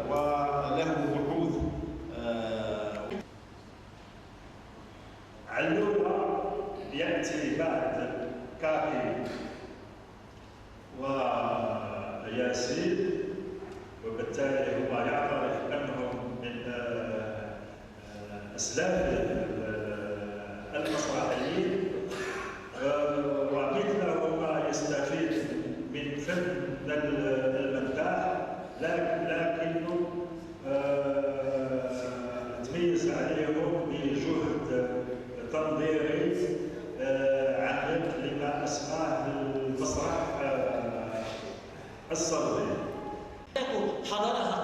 وله بحوث. علومة يأتي بعد كافي وياسين، وبالتالي هو يعترف أنهم من أسلاف المسرحيين، ومثلهما يستفيد من فن المداح، لكنه تميز عليهم بجهد تنظيري عميق لما اسماه المسرح الصلبي. حضرها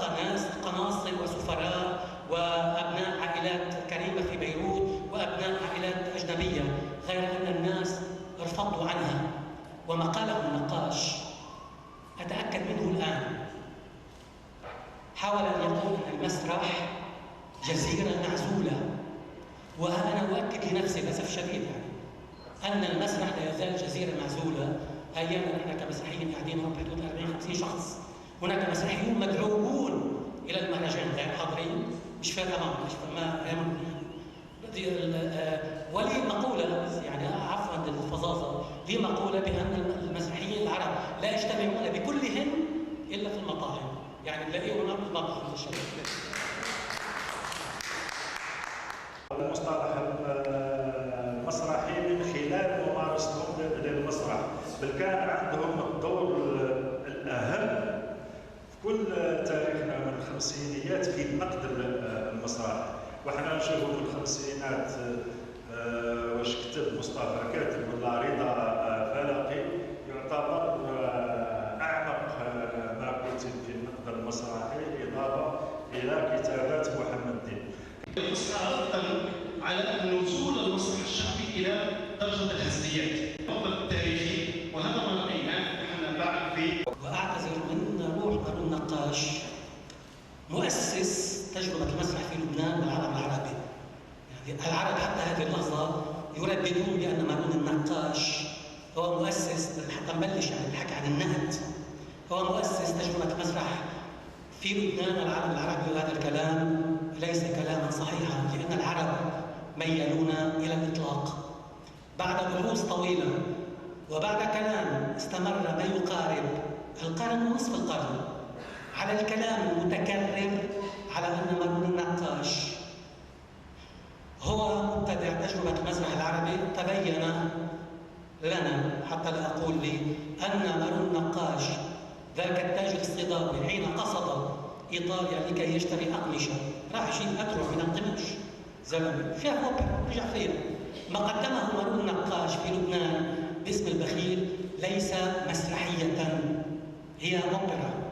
قناصل وسفراء وابناء عائلات كريمه في بيروت وابناء عائلات اجنبيه، غير ان الناس ارفضوا عنها. وما قاله النقاش اتاكد منه الان، حاول ان يقول ان المسرح جزيره معزوله، وانا اؤكد لنفسي للاسف الشديد ان المسرح لا يزال جزيره معزوله. ايام نحن كمسرحيين قاعدين بحدود 40-50 شخص، هناك مسرحيون مدعوون الى المهرجان غير حاضرين، مش فارقه معهم، مش ما ولي مقوله، يعني عفوا للفظاظه، لي مقوله بان المسرحيين العرب لا يجتمعون بكلهم الا في المطاعم، يعني تلاقيهم قبل المطعم في الشارع. المصطلح المسرحي من خلال ممارستهم للمسرح، بل كان عندهم الدور الأهم في كل تاريخنا من الخمسينيات في النقد المسرحي. وحنا نشوفوا في الخمسينات واش كتب مصطفى كاتب ولا رضا فلقي يعتبر أعمق ما كتب في النقد المسرحي، إضافة إلى كتابات محمد دين. أيضاً على أن وصول المسرح الشعبي إلى درجة الهزليات، الموضوع التاريخي، وهذا ما رأيناه نحن بعد في. وأعتذر من روح مارون نقاش، مؤسس تجربة المسرح في لبنان والعالم العربي. يعني العرب حتى هذه اللحظة يرددون بأن مارون النقاش هو مؤسس، حتى نبلش يعني الحكي عن النهد، هو مؤسس تجربة المسرح في لبنان والعالم العربي. وهذا الكلام ليس كلاما صحيحا، لأن العرب ميلون إلى الإطلاق بعد بحوث طويلة وبعد كلام استمر ما يقارب القرن ونصف القرن على الكلام المتكرر على أن مارون النقاش هو مبتدع تجربة المسرح العربي. تبين لنا، حتى لا أقول لي، أن مارون النقاش ذاك التاجر الصداوي حين قصد إيطاليا لكي يشتري أقمشة راح يجيب أدرع من القماش، زلمة شاف أوبرا رجع فيها. ما قدمه مارون النقاش في لبنان باسم البخيل ليس مسرحية، هي أوبرا.